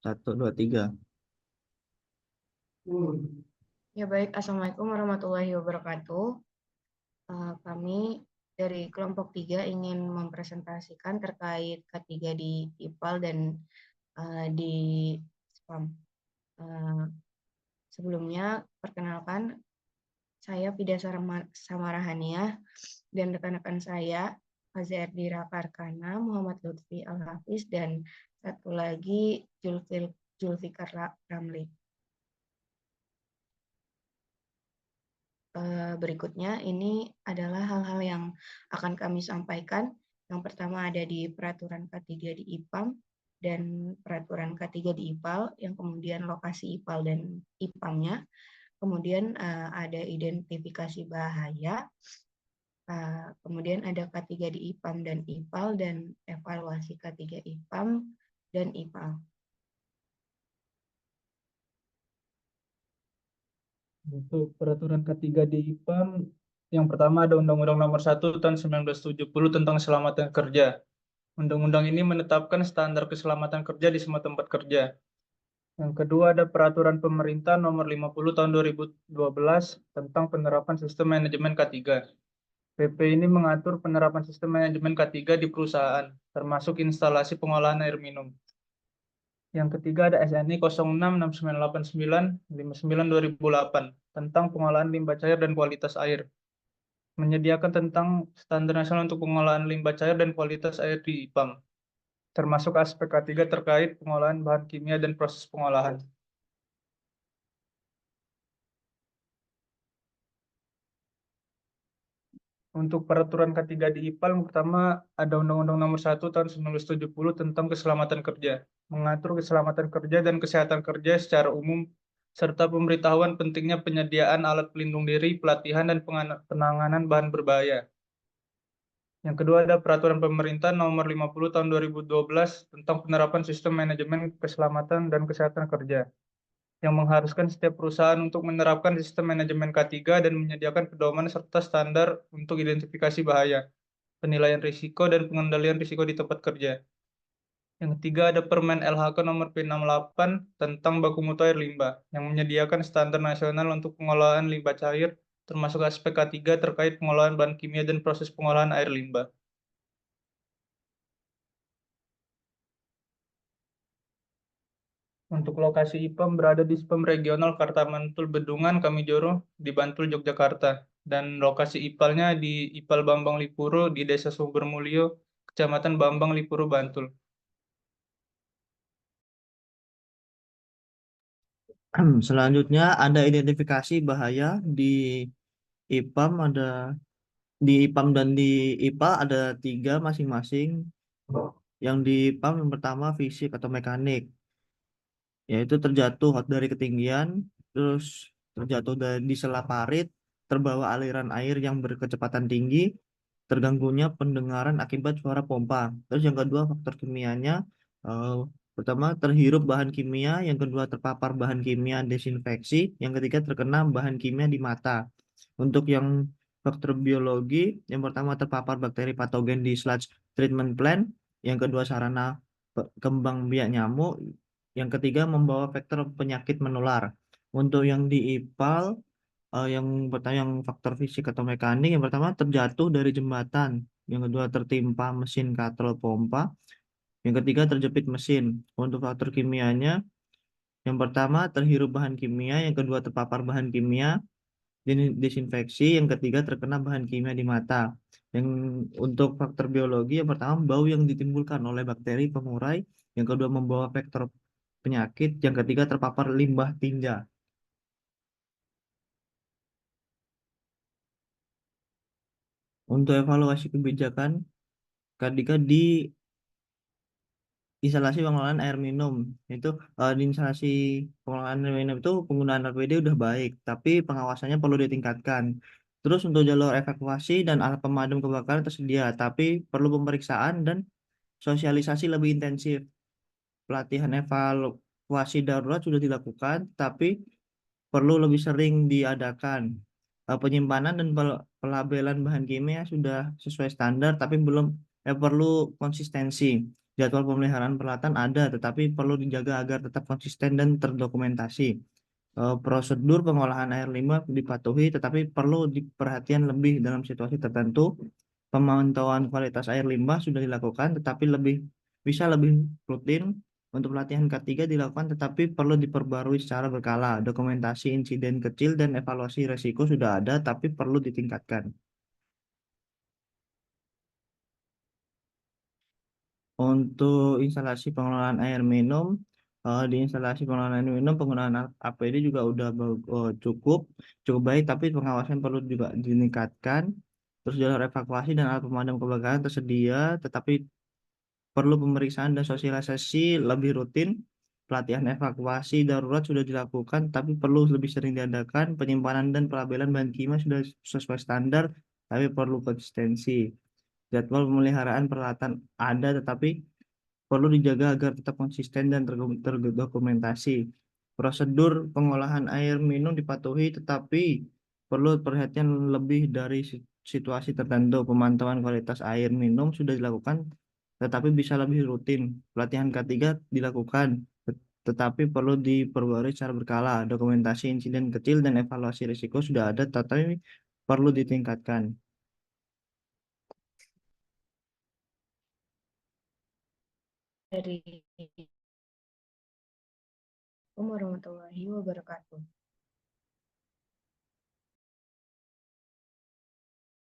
Satu, dua, tiga. Ya baik, Assalamualaikum warahmatullahi wabarakatuh. Kami dari kelompok 3 ingin mempresentasikan terkait K3 di IPAL dan di SPAM. Sebelumnya, perkenalkan, saya Fida Samarahania dan rekan-rekan saya, Azerdi Rakarkana, Muhammad Lutfi Al-Hafiz, dan satu lagi Julfikar Ramli. Berikutnya ini adalah hal-hal yang akan kami sampaikan. Yang pertama ada di peraturan K3 di IPAM dan peraturan K3 di IPAL, yang kemudian lokasi IPAL dan IPAM-nya. Kemudian ada identifikasi bahaya, kemudian ada K3 di IPAM dan IPAL, dan evaluasi K3 IPAM dan IPAL. Untuk peraturan ketiga di IPAM, yang pertama ada Undang-Undang Nomor 1 Tahun 1970 tentang keselamatan kerja. Undang-undang ini menetapkan standar keselamatan kerja di semua tempat kerja. Yang kedua ada Peraturan Pemerintah Nomor 50 Tahun 2012 tentang penerapan sistem manajemen K3. PP ini mengatur penerapan sistem manajemen K3 di perusahaan, termasuk instalasi pengolahan air minum. Yang ketiga ada SNI 066989 tentang pengolahan limbah cair dan kualitas air. Menyediakan tentang standar nasional untuk pengolahan limbah cair dan kualitas air di IPAM, termasuk aspek K3 terkait pengolahan bahan kimia dan proses pengolahan. Untuk peraturan K3 di IPAL, pertama ada Undang-Undang Nomor 1 Tahun 1970 tentang keselamatan kerja, mengatur keselamatan kerja dan kesehatan kerja secara umum, serta pemberitahuan pentingnya penyediaan alat pelindung diri, pelatihan, dan penanganan bahan berbahaya. Yang kedua ada Peraturan Pemerintah Nomor 50 Tahun 2012 tentang penerapan sistem manajemen keselamatan dan kesehatan kerja, yang mengharuskan setiap perusahaan untuk menerapkan sistem manajemen K3 dan menyediakan pedoman serta standar untuk identifikasi bahaya, penilaian risiko, dan pengendalian risiko di tempat kerja. Yang ketiga ada Permen LHK nomor P68 tentang baku mutu air limbah, yang menyediakan standar nasional untuk pengolahan limbah cair, termasuk aspek K3 terkait pengolahan bahan kimia dan proses pengolahan air limbah. Untuk lokasi IPAM berada di SPAM Regional Kartamantul Bedungan Kamijoro di Bantul, Yogyakarta. Dan lokasi IPAL-nya di IPAL Bambang Lipuro di Desa Sumbermulyo, Kecamatan Bambang Lipuro, Bantul. Selanjutnya ada identifikasi bahaya di IPAM, di IPAM dan di IPA ada 3 masing-masing. Yang di IPAM yang pertama fisik atau mekanik, yaitu terjatuh dari ketinggian, terus terjatuh di sela parit, terbawa aliran air yang berkecepatan tinggi, terganggunya pendengaran akibat suara pompa. Terus yang kedua faktor kimianya, eh, pertama terhirup bahan kimia, yang kedua terpapar bahan kimia desinfeksi, yang ketiga terkena bahan kimia di mata. Untuk yang faktor biologi, yang pertama terpapar bakteri patogen di sludge treatment plant, yang kedua sarana kembang biak nyamuk, yang ketiga membawa vektor penyakit menular. Untuk yang di IPAL, yang pertama yang faktor fisik atau mekanik, yang pertama terjatuh dari jembatan, yang kedua tertimpa mesin katrol pompa, yang ketiga terjepit mesin. Untuk faktor kimianya, yang pertama terhirup bahan kimia, yang kedua terpapar bahan kimia desinfeksi, yang ketiga terkena bahan kimia di mata. Yang untuk faktor biologi, yang pertama bau yang ditimbulkan oleh bakteri pengurai, yang kedua membawa vektor penyakit, yang ketiga terpapar limbah tinja. Untuk evaluasi kebijakan ketika di instalasi pengelolaan air minum, itu di instalasi pengelolaan air minum itu penggunaan APD udah baik, tapi pengawasannya perlu ditingkatkan. Terus untuk jalur evakuasi dan alat pemadam kebakaran tersedia, tapi perlu pemeriksaan dan sosialisasi lebih intensif. Pelatihan evaluasi darurat sudah dilakukan, tapi perlu lebih sering diadakan. Penyimpanan dan pelabelan bahan kimia sudah sesuai standar, tapi perlu konsistensi. Jadwal pemeliharaan peralatan ada, tetapi perlu dijaga agar tetap konsisten dan terdokumentasi. Prosedur pengolahan air limbah dipatuhi, tetapi perlu diperhatian lebih dalam situasi tertentu. Pemantauan kualitas air limbah sudah dilakukan, tetapi bisa lebih rutin. Untuk pelatihan K3 dilakukan, tetapi perlu diperbarui secara berkala. Dokumentasi insiden kecil dan evaluasi resiko sudah ada, tapi perlu ditingkatkan. Untuk instalasi pengelolaan air minum, di instalasi pengelolaan air minum penggunaan APD juga udah cukup cukup baik, tapi pengawasan perlu juga ditingkatkan. Terus jalur evakuasi dan alat pemadam kebakaran tersedia, tetapi perlu pemeriksaan dan sosialisasi lebih rutin. Pelatihan evakuasi darurat sudah dilakukan, tapi perlu lebih sering diadakan. Penyimpanan dan pelabelan bahan kimia sudah sesuai standar, tapi perlu konsistensi. Jadwal pemeliharaan peralatan ada, tetapi perlu dijaga agar tetap konsisten dan terdokumentasi. Prosedur pengolahan air minum dipatuhi, tetapi perlu perhatian lebih dari situasi tertentu. Pemantauan kualitas air minum sudah dilakukan, tetapi bisa lebih rutin. Pelatihan K3 dilakukan, tetapi perlu diperbarui secara berkala. Dokumentasi insiden kecil dan evaluasi risiko sudah ada, tetapi perlu ditingkatkan. Dari Assalamualaikum warahmatullahi wabarakatuh.